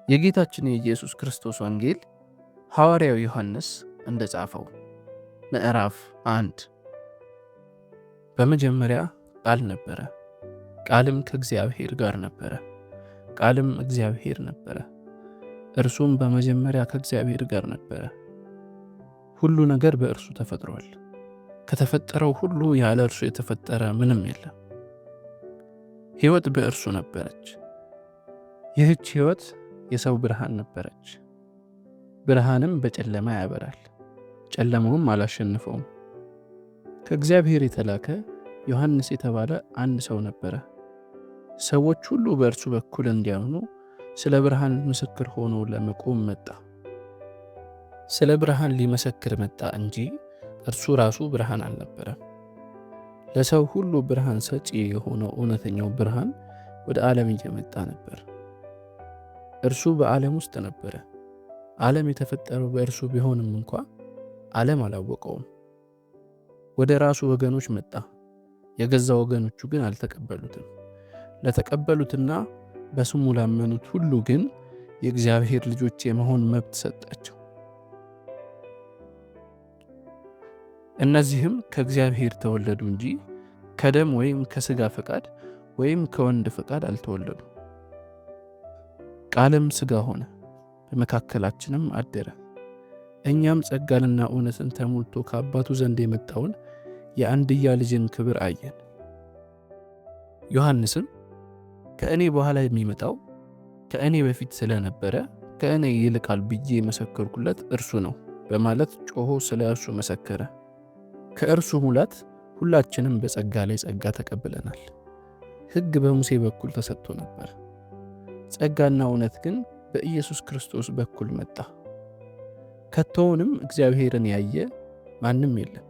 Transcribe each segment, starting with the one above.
የጌታችን የኢየሱስ ክርስቶስ ወንጌል ሐዋርያው ዮሐንስ እንደጻፈው ምዕራፍ 1 በመጀመሪያ ቃል ነበረ፣ ቃልም ከእግዚአብሔር ጋር ነበረ፣ ቃልም እግዚአብሔር ነበረ። እርሱም በመጀመሪያ ከእግዚአብሔር ጋር ነበረ። ሁሉ ነገር በእርሱ ተፈጥሯል። ከተፈጠረው ሁሉ ያለ እርሱ የተፈጠረ ምንም የለም። ሕይወት በእርሱ ነበረች። ይህች ሕይወት የሰው ብርሃን ነበረች። ብርሃንም በጨለማ ያበራል፣ ጨለማውም አላሸንፈውም። ከእግዚአብሔር የተላከ ዮሐንስ የተባለ አንድ ሰው ነበረ። ሰዎች ሁሉ በእርሱ በኩል እንዲያምኑ ስለ ብርሃን ምስክር ሆኖ ለመቆም መጣ። ስለ ብርሃን ሊመሰክር መጣ እንጂ እርሱ ራሱ ብርሃን አልነበረም። ለሰው ሁሉ ብርሃን ሰጪ የሆነው እውነተኛው ብርሃን ወደ ዓለም እየመጣ ነበር። እርሱ በዓለም ውስጥ ነበረ። ዓለም የተፈጠረው በእርሱ ቢሆንም እንኳ ዓለም አላወቀውም። ወደ ራሱ ወገኖች መጣ፣ የገዛ ወገኖቹ ግን አልተቀበሉትም። ለተቀበሉትና በስሙ ላመኑት ሁሉ ግን የእግዚአብሔር ልጆች የመሆን መብት ሰጣቸው። እነዚህም ከእግዚአብሔር ተወለዱ እንጂ ከደም ወይም ከሥጋ ፈቃድ ወይም ከወንድ ፈቃድ አልተወለዱ። ቃልም ሥጋ ሆነ፣ በመካከላችንም አደረ። እኛም ጸጋንና እውነትን ተሞልቶ ከአባቱ ዘንድ የመጣውን የአንድያ ልጅን ክብር አየን። ዮሐንስም ከእኔ በኋላ የሚመጣው ከእኔ በፊት ስለነበረ ከእኔ ይልቃል ብዬ የመሰከርኩለት እርሱ ነው በማለት ጮሆ ስለ እርሱ መሰከረ። ከእርሱ ሙላት ሁላችንም በጸጋ ላይ ጸጋ ተቀብለናል። ሕግ በሙሴ በኩል ተሰጥቶ ነበር፣ ጸጋና እውነት ግን በኢየሱስ ክርስቶስ በኩል መጣ። ከቶውንም እግዚአብሔርን ያየ ማንም የለም።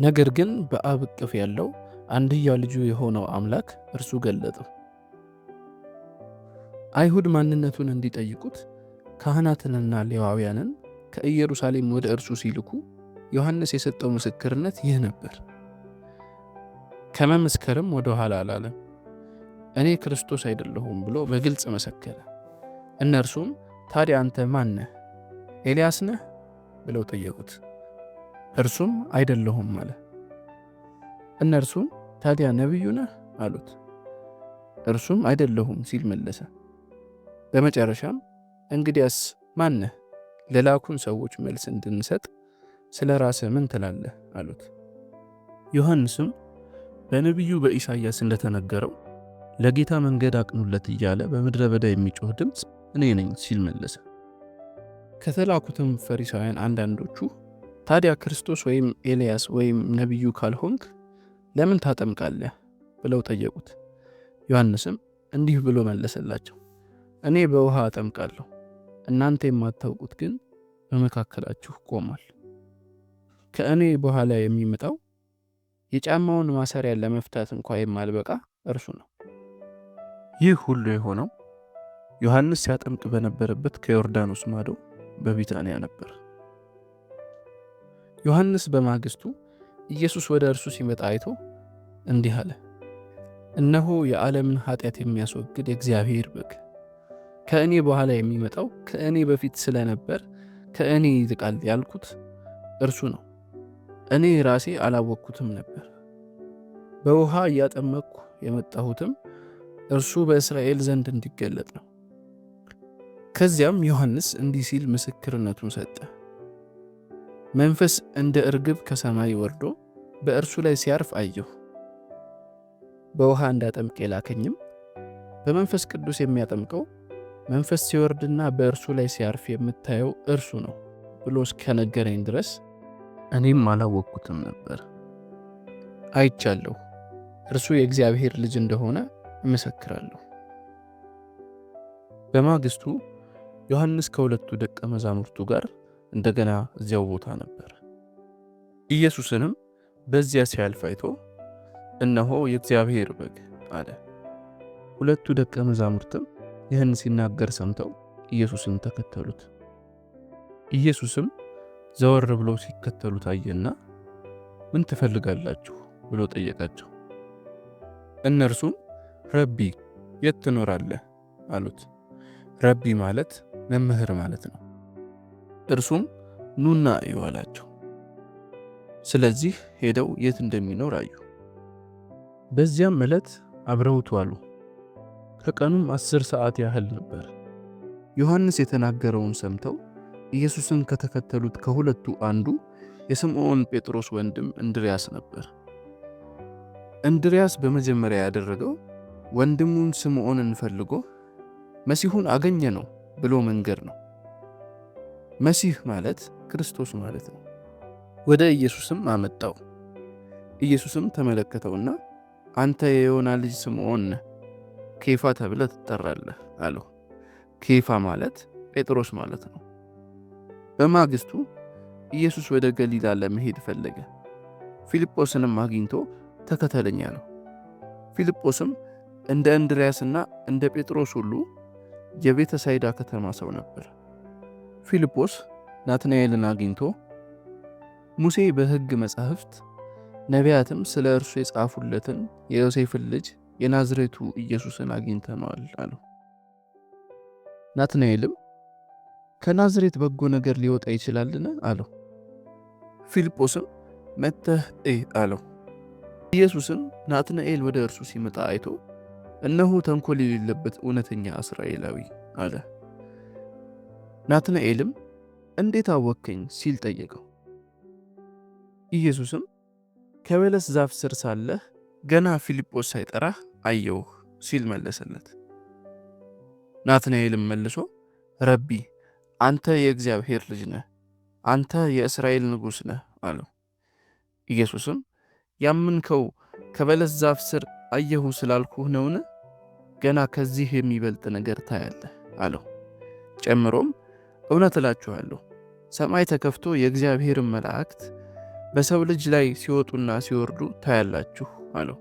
ነገር ግን በአብ እቅፍ ያለው አንድያ ልጁ የሆነው አምላክ እርሱ ገለጠው። አይሁድ ማንነቱን እንዲጠይቁት ካህናትንና ሌዋውያንን ከኢየሩሳሌም ወደ እርሱ ሲልኩ ዮሐንስ የሰጠው ምስክርነት ይህ ነበር። ከመመስከርም ወደ ኋላ አላለም። እኔ ክርስቶስ አይደለሁም ብሎ በግልጽ መሰከረ። እነርሱም ታዲያ አንተ ማን ነህ? ኤልያስ ነህ? ብለው ጠየቁት። እርሱም አይደለሁም አለ። እነርሱም ታዲያ ነቢዩ ነህ? አሉት። እርሱም አይደለሁም ሲል መለሰ። በመጨረሻም እንግዲያስ ማን ነህ? ለላኩን ሰዎች መልስ እንድንሰጥ ስለ ራስህ ምን ትላለህ? አሉት። ዮሐንስም በነቢዩ በኢሳይያስ እንደተነገረው ለጌታ መንገድ አቅኑለት እያለ በምድረ በዳ የሚጮህ ድምፅ እኔ ነኝ ሲል መለሰ። ከተላኩትም ፈሪሳውያን አንዳንዶቹ ታዲያ ክርስቶስ ወይም ኤልያስ ወይም ነቢዩ ካልሆንክ ለምን ታጠምቃለህ? ብለው ጠየቁት። ዮሐንስም እንዲህ ብሎ መለሰላቸው፣ እኔ በውሃ አጠምቃለሁ፣ እናንተ የማታውቁት ግን በመካከላችሁ ቆሟል። ከእኔ በኋላ የሚመጣው የጫማውን ማሰሪያ ለመፍታት እንኳ የማልበቃ እርሱ ነው። ይህ ሁሉ የሆነው ዮሐንስ ሲያጠምቅ በነበረበት ከዮርዳኖስ ማዶ በቢታንያ ነበር። ዮሐንስ በማግስቱ ኢየሱስ ወደ እርሱ ሲመጣ አይቶ እንዲህ አለ፣ እነሆ የዓለምን ኃጢአት የሚያስወግድ የእግዚአብሔር በግ። ከእኔ በኋላ የሚመጣው ከእኔ በፊት ስለነበር ከእኔ ይልቃል ያልኩት እርሱ ነው። እኔ ራሴ አላወቅኩትም ነበር። በውሃ እያጠመቅኩ የመጣሁትም እርሱ በእስራኤል ዘንድ እንዲገለጥ ነው። ከዚያም ዮሐንስ እንዲህ ሲል ምስክርነቱን ሰጠ። መንፈስ እንደ እርግብ ከሰማይ ወርዶ በእርሱ ላይ ሲያርፍ አየሁ። በውሃ እንዳጠምቅ የላከኝም በመንፈስ ቅዱስ የሚያጠምቀው መንፈስ ሲወርድና በእርሱ ላይ ሲያርፍ የምታየው እርሱ ነው ብሎ እስከነገረኝ ድረስ እኔም አላወቅኩትም ነበር። አይቻለሁ፣ እርሱ የእግዚአብሔር ልጅ እንደሆነ እመሰክራለሁ። በማግስቱ ዮሐንስ ከሁለቱ ደቀ መዛሙርቱ ጋር እንደገና እዚያው ቦታ ነበር። ኢየሱስንም በዚያ ሲያልፍ አይቶ እነሆ የእግዚአብሔር በግ አለ። ሁለቱ ደቀ መዛሙርትም ይህን ሲናገር ሰምተው ኢየሱስን ተከተሉት። ኢየሱስም ዘወር ብሎ ሲከተሉት አየና ምን ትፈልጋላችሁ ብሎ ጠየቃቸው። እነርሱም ረቢ የት ትኖራለህ አሉት። ረቢ ማለት መምህር ማለት ነው። እርሱም ኑና እዩ አላቸው። ስለዚህ ሄደው የት እንደሚኖር አዩ። በዚያም ዕለት አብረውት ዋሉ። ከቀኑም 10 ሰዓት ያህል ነበር። ዮሐንስ የተናገረውን ሰምተው ኢየሱስን ከተከተሉት ከሁለቱ አንዱ የስምዖን ጴጥሮስ ወንድም እንድርያስ ነበር። እንድርያስ በመጀመሪያ ያደረገው ወንድሙን ስምዖንን ፈልጎ መሲሁን አገኘ ነው ብሎ መንገር ነው። መሲህ ማለት ክርስቶስ ማለት ነው። ወደ ኢየሱስም አመጣው። ኢየሱስም ተመለከተውና አንተ የዮና ልጅ ስምዖን ነህ፣ ኬፋ ተብለህ ትጠራለህ አለው። ኬፋ ማለት ጴጥሮስ ማለት ነው። በማግስቱ ኢየሱስ ወደ ገሊላ ለመሄድ ፈለገ። ፊልጶስንም አግኝቶ ተከተለኝ አለው። ፊልጶስም እንደ እንድርያስና እንደ ጴጥሮስ ሁሉ የቤተ ሳይዳ ከተማ ሰው ነበር። ፊልጶስ ናትናኤልን አግኝቶ ሙሴ በሕግ መጻሕፍት ነቢያትም ስለ እርሱ የጻፉለትን የዮሴፍን ልጅ የናዝሬቱ ኢየሱስን አግኝተነዋል አለው። ናትናኤልም ከናዝሬት በጎ ነገር ሊወጣ ይችላልን አለው። ፊልጶስም መጥተህ እይ አለው። ኢየሱስም ናትናኤል ወደ እርሱ ሲመጣ አይቶ እነሆ ተንኮል የሌለበት እውነተኛ እስራኤላዊ አለ። ናትናኤልም እንዴት አወከኝ ሲል ጠየቀው። ኢየሱስም ከበለስ ዛፍ ስር ሳለህ ገና ፊልጶስ ሳይጠራህ አየውህ ሲል መለሰለት። ናትናኤልም መልሶ ረቢ አንተ የእግዚአብሔር ልጅ ነህ፣ አንተ የእስራኤል ንጉሥ ነህ አለው። ኢየሱስም ያመንከው ከበለስ ዛፍ ስር አየሁ ስላልኩህ ነውን? ገና ከዚህ የሚበልጥ ነገር ታያለህ አለው። ጨምሮም እውነት እላችኋለሁ ሰማይ ተከፍቶ የእግዚአብሔርን መላእክት በሰው ልጅ ላይ ሲወጡና ሲወርዱ ታያላችሁ አለው።